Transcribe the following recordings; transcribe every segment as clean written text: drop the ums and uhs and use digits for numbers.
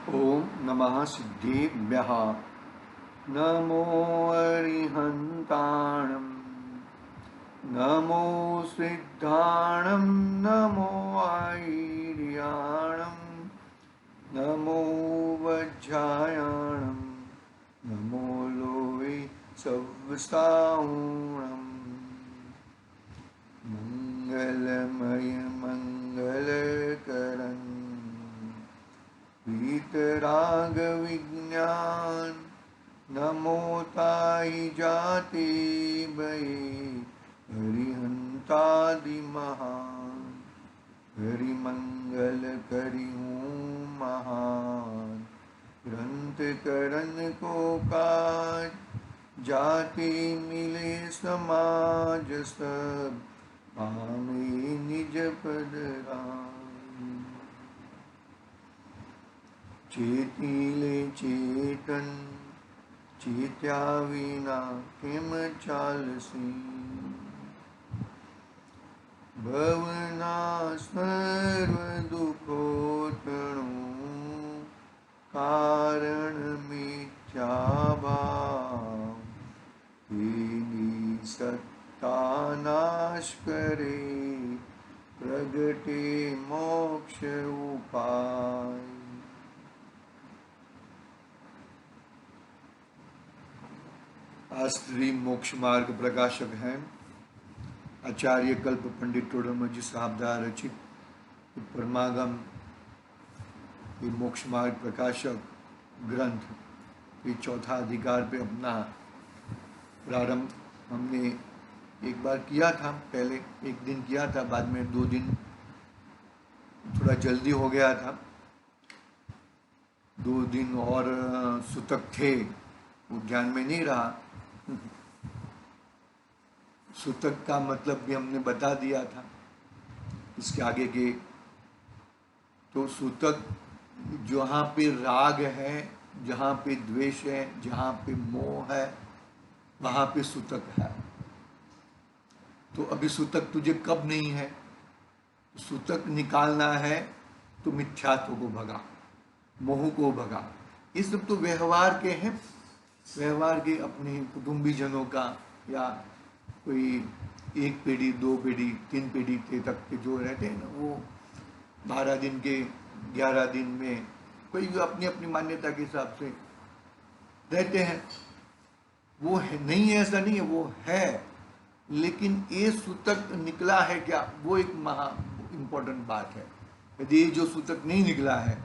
ओम नमः सिद्धेभ्यः। नमो अरिहन्ताणं, नमो सिद्धाणं, नमो आयर्याणं, नमो वज्रायाणं, नमो लोवे सव्साऊणम्। मंगलमय मंगलकरं वीतराग विज्ञान, नमो ताई जाते भये हरिहंतादि महान। हरि मंगल करि हूँ महान, ग्रंथ करण को काज, जाति मिले समाज सब, पामे निज पद राम। चेतीले चेतन, चेत्या विना किम चालसी। भवना सर्व दुखोत्तणु, कारण मिथ्या भाव। तेनी सत्ता नाश करे, प्रगटे मोक्ष उपाय। शास्त्री मोक्ष मार्ग प्रकाशक हैं आचार्य कल्प पंडित टोडरमल जी साहब द्वारा रचित परमागम ये मोक्ष मार्ग प्रकाशक ग्रंथ ये चौथा अधिकार पे अपना प्रारंभ हमने एक बार किया था। पहले एक दिन किया था, बाद में 2 दिन थोड़ा जल्दी हो गया था। 2 दिन और सूतक थे, वो ध्यान में नहीं रहा। सूतक का मतलब भी हमने बता दिया था इसके आगे के। तो सूतक जहाँ पे राग है, जहाँ पे द्वेष है, जहाँ पे मोह है, वहाँ पे सूतक है। तो अभी सूतक तुझे कब नहीं है? सूतक निकालना है तो मिथ्यात्व को भगा, मोह को भगा। ये सब तो व्यवहार के हैं, व्यवहार के अपने कुटुंबी जनों का, या कोई 1 पीढ़ी 2 पीढ़ी 3 पीढ़ी के तक के जो रहते हैं ना, वो 12 दिन के 11 दिन में कोई भी अपनी अपनी मान्यता के हिसाब से रहते हैं। वो है नहीं है, ऐसा नहीं है, वो है। लेकिन ये सूतक निकला है क्या, वो एक महा इम्पोर्टेंट बात है। यदि ये जो सूतक नहीं निकला है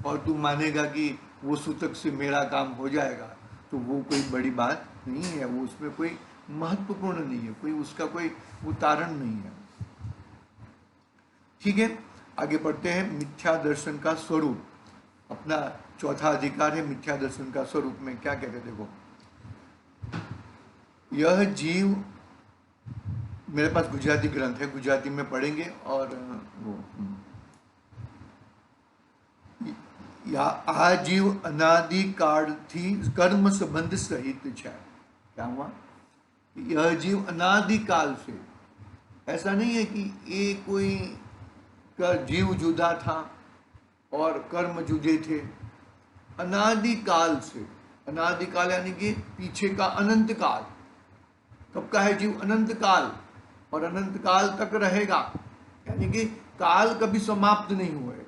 और तू मानेगा कि वो सूतक से मेरा काम हो जाएगा, तो वो कोई बड़ी बात नहीं है, वो उसमें कोई महत्वपूर्ण नहीं है, कोई उसका कोई उदाहरण नहीं है। ठीक है, आगे बढ़ते हैं। मिथ्या दर्शन का स्वरूप, अपना चौथा अधिकार है मिथ्या दर्शन का स्वरूप में क्या कहते हैं, देखो। यह जीव, मेरे पास गुजराती ग्रंथ है, गुजराती में पढ़ेंगे। और वो या आ जीव अनादि काल थी कर्म संबंध सहित है। क्या हुआ? यह जीव अनादि काल से, ऐसा नहीं है कि ये कोई का जीव जुदा था और कर्म जुदे थे। अनादि काल से, अनादि काल यानी कि पीछे का अनंत काल। कब का है जीव? अनंत काल, और अनंत काल तक रहेगा, यानी कि काल कभी समाप्त नहीं होएगा।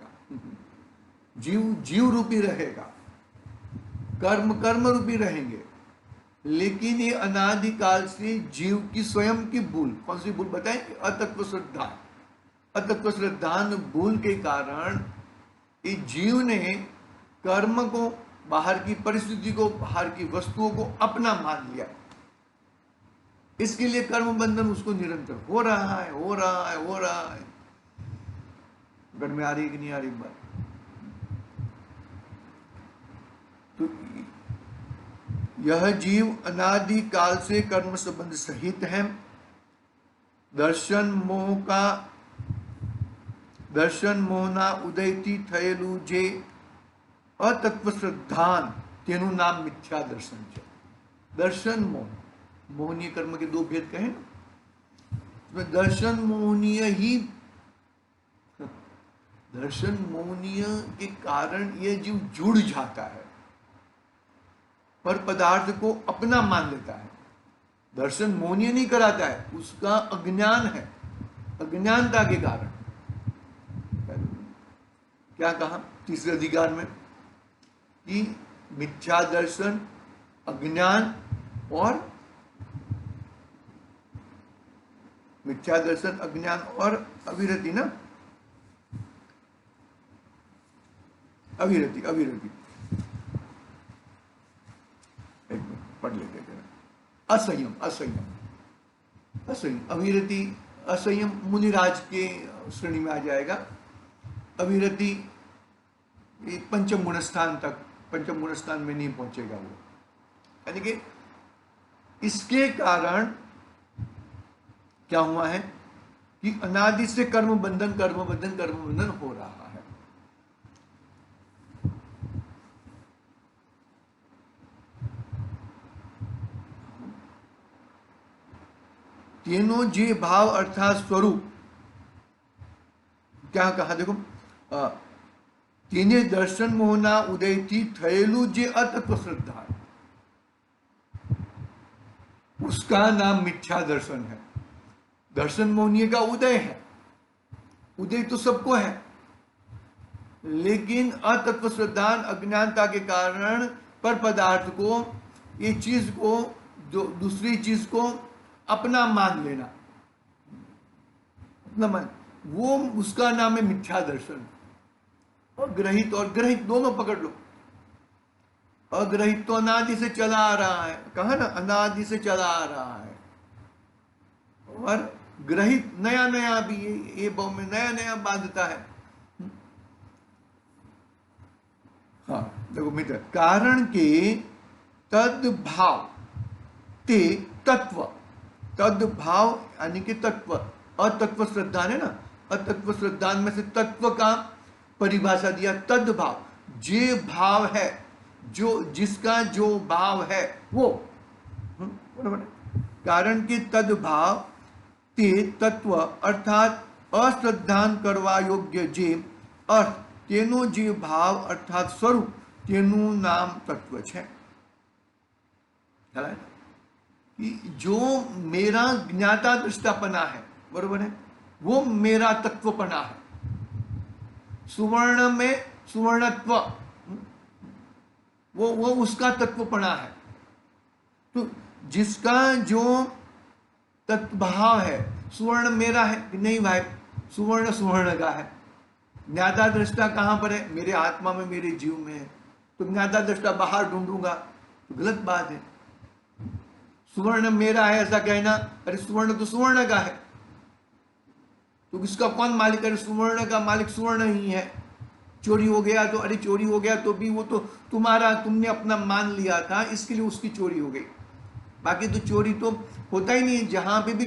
जीव जीव रूपी रहेगा, कर्म कर्म रूपी रहेंगे। लेकिन ये अनादिकाल से जीव की स्वयं की भूल, कौन सी भूल बताएं? अतत्व श्रद्धा। अतत्व श्रद्धान भूल के कारण ये जीव ने कर्म को, बाहर की परिस्थिति को, बाहर की वस्तुओं को अपना मान लिया। इसके लिए कर्म बंधन उसको निरंतर हो रहा है, हो रहा है, हो रहा है। घर में आ रही है कि नहीं आ रही बात? तो यह जीव अनादि काल से कर्म संबंध सहित है। દર્શન મોહના ઉદયથી થયેલું જે અતત્વ શ્રદ્ધાન, તેનું નામ મિથ્યા દર્શન છે। દર્શન મોહ, मोहनीय कर्म के 2 भेद कहे ना, उसमें दर्शन मोहनीय ही दर्शन मोहनीय के कारण ये जीव जुड़ जाता है, पर पदार्थ को अपना मान लेता है। दर्शन मोहनीय नहीं कराता है, उसका अज्ञान है, अज्ञानता के कारण। क्या कहा तीसरे अधिकार में कि मिथ्या दर्शन, अज्ञान और मिथ्या दर्शन, अज्ञान और अविरति ना, अविरति, अविरति, एक मिनट पढ़ लेते हैं। असंयम, असंयम, असंयम, अविरति, असंयम मुनिराज के श्रेणी में आ जाएगा। अविरति पंचम गुण स्थान तक, पंचम गुण स्थान में नहीं पहुंचेगा वो। यानी कि इसके कारण क्या हुआ है कि अनादि से कर्म बंधन, कर्म बंधन, कर्म बंधन हो रहा है। तेनो जे भाव अर्थात स्वरूप, क्या कहा देखो, तेने दर्शन मोहना उदय थी थयेलू जे अतत्व श्रद्धा, उसका नाम मिथ्या दर्शन है। दर्शन मोहनीय का उदय है, उदय तो सबको है, लेकिन अतत्व श्रद्धान, अज्ञानता के कारण पर पदार्थ को, ये चीज को, जो दूसरी चीज को अपना मान लेना, अपना मान, वो उसका नाम है मिथ्या दर्शन। अग्रहित और ग्रहित दोनों पकड़ लो। अग्रहित तो अनादि से चला आ रहा है, कहा ना, अनादि से चला आ रहा है, और ग्रहित नया नया भी ये भाव में नया नया बांधता है। हाँ देखो मित्र, कारण के तद भाव ते तत्व, तद भाव यानी कि तत्व, अतत्व श्रद्धान है ना, अतत्व श्रद्धान में से तत्व का परिभाषा दिया, तद भाव, जे भाव है, जो जिसका जो भाव है वो, कारण के तद भाव ते तत्व अर्थात अश्रद्धान करवा योग्य जे अर्थ, तेनो जे भाव अर्थात स्वरूप, तेनु नाम तत्व है। कि जो मेरा ज्ञाता दृष्टापना है, बरोबर है, वो मेरा तत्वपना है। सुवर्ण में सुवर्णत्व, वो उसका तत्वपना है। तो जिसका जो तत्वभाव है, सुवर्ण मेरा है कि नहीं भाई, सुवर्ण सुवर्ण का है। ज्ञाता दृष्टा कहां पर है? मेरे आत्मा में, मेरे जीव में है। तो ज्ञाता दृष्टा बाहर ढूंढूंगा तो गलत बात है। सुवर्ण मेरा है ऐसा कहना, अरे सुवर्ण तो सुवर्ण का है, तो इसका कौन मालिक है? सुवर्ण का मालिक सुवर्ण ही है। चोरी हो गया तो अरे चोरी हो गया तो भी वो तो तुम्हारा, तुमने अपना मान लिया था, इसके लिए उसकी चोरी हो गई। बाकी तो चोरी तो होता ही नहीं। जहां पे भी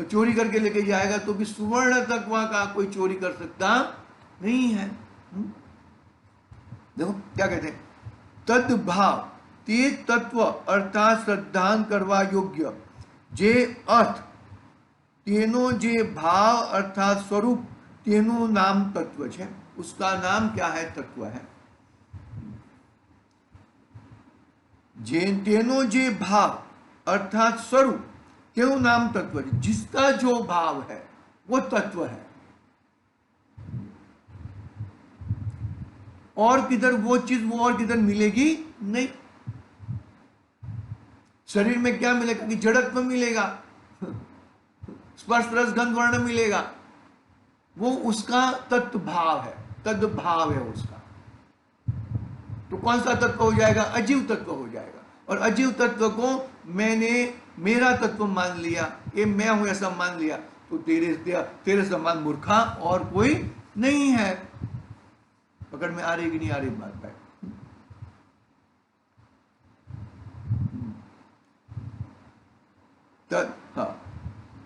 चोरी करके लेके जाएगा तो भी सुवर्ण तक वहां का कोई चोरी कर सकता नहीं है। देखो क्या कहते हैं, तद भाव ते तत्व अर्थात श्रद्धान करवा योग्य जे अर्थ, तेनो जे भाव अर्थात स्वरूप, तेनो नाम तत्व है। उसका नाम क्या है? तत्व है। जे तेनो जे भाव अर्थात स्वरूप, तेनो नाम तत्व है। जिसका जो भाव है वो तत्व है। और किधर वो चीज, वो और किधर मिलेगी नहीं। शरीर में क्या मिलेगा कि जड़त्व मिलेगा, स्पर्श रस गंध वर्ण मिलेगा, वो उसका तत्व भाव है, तद भाव है उसका। तो कौन सा तत्व हो जाएगा? अजीव तत्व हो जाएगा। और अजीव तत्व को मैंने मेरा तत्व मान लिया, ये मैं हूं ऐसा मान लिया, तो तेरे समान मूर्खा और कोई नहीं है। पकड़ में आ रही कि नहीं आ रही बात है?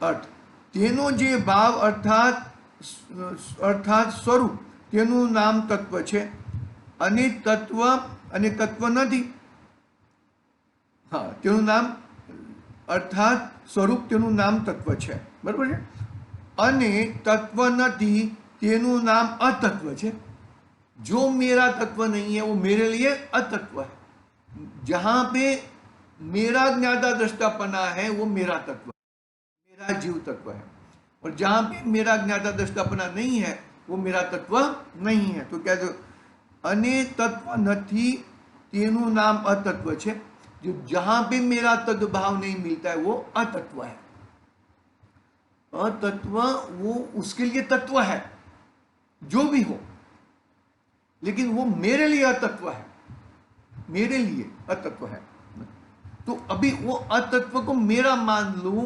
अर्थ तेनो जे भाव अर्थात स्वरूप, तेनु नाम तत्व છે। અને તત્વ નથી। તેનું નામ અર્થાત સ્વરૂપ, તેનું નામ તત્વ છે, બરાબર છે। અને તત્વ નથી તેનું નામ અતત્વ છે। जो मेरा तत्व नहीं है वो मेरे लिए अतत्व है। जहां पे मेरा ज्ञाता दृष्टापना है वो मेरा तत्व, मेरा जीव तत्व है, और जहां पे मेरा ज्ञाता दृष्टापना नहीं है वो मेरा तत्व नहीं है। तो क्या जो अने तत्व નથી તેનું नाम अतत्व છે। जो जहां पे मेरा तद्भाव नहीं मिलता है वो अतत्व है। अतत्व वो उसके लिए तत्व है जो भी हो, लेकिन वो मेरे लिए अतत्व है, मेरे लिए अतत्व है। तो अभी वो अतत्व को मेरा मान लूं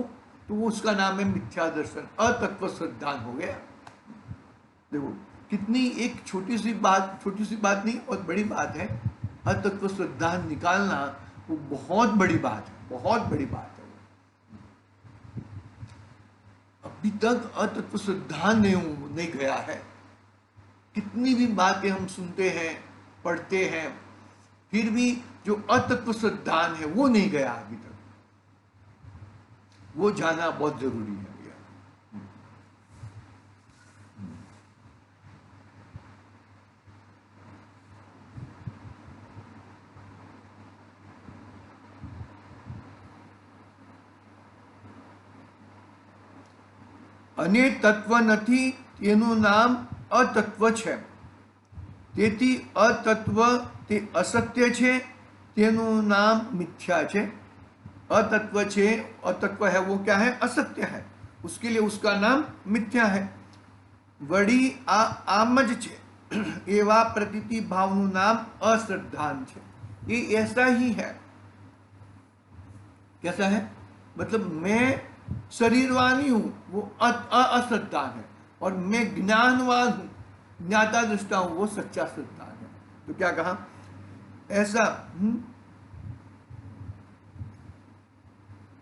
तो वो उसका नाम है मिथ्या दर्शन, अतत्व श्रद्धान हो गया। देखो कितनी एक छोटी सी बात नहीं, बहुत बड़ी बात है। अतत्व श्रद्धान निकालना वो बहुत बड़ी बात है, बहुत बड़ी बात है। अभी तक अतत्व श्रद्धान नहीं गया है। कितनी भी बातें हम सुनते हैं, पढ़ते हैं, फिर भी जो अतत्व श्रद्धान है वो नहीं गया अभी तक। वो जाना बहुत जरूरी है भैया। અને તત્વ નથી તેનું નામ અતત્વ છે। તેથી અતત્વ તે અસત્ય છે, તેનું નામ મિથ્યા છે। अतत्व छे, अतत्व है वो क्या है? असत्य है, उसके लिए उसका नाम मिथ्या है। वड़ी आम ज छे एवा प्रतीति भावનું नाम अश्रद्धान छे। ये ऐसा ही है। कैसा है? मतलब मैं शरीरवानी हूं वो अश्रद्धान है, और मैं ज्ञानवान हूं, ज्ञाता दृष्टा हूं, वो सच्चा श्रद्धान है। तो क्या कहा? ऐसा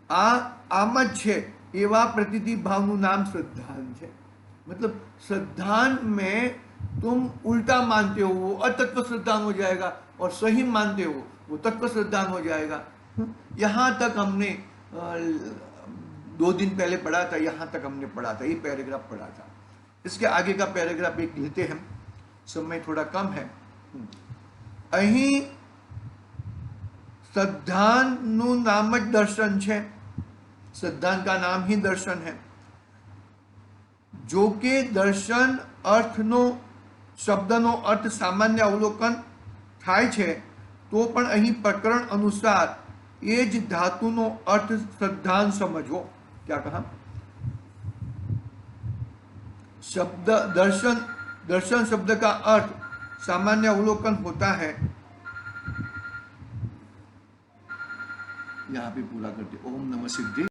आम ज छे एवा प्रतीति भावનું नाम श्रद्धान छे। मतलब श्रद्धान में तुम उल्टा मानते हो वो अतत्व श्रद्धान हो जाएगा, और सही मानते हो वो तत्व श्रद्धान हो जाएगा। यहां तक हमने 2 दिन पहले पढ़ा था, यहां तक हमने पढ़ा था, ये पैराग्राफ पढ़ा था। इसके आगे का पैराग्राफ एक लेते हैं, समय थोड़ा कम है। अहीं श्रद्धानु नाम ज दर्शन छे। श्रद्धान का नाम ही दर्शन है। जो के दर्शन अर्थनो शब्दनो अर्थ सामान्य अवलोकन थाय छे, तो पण अहीं प्रकरण अनुसार ए ज धातुनो अर्थ श्रद्धान समझो। क्या कहा? शब्द दर्शन शब्द का अर्थ सामान्य अवलोकन होता है। यहाँ पे पूरा करते। ओम नमः सिद्धि।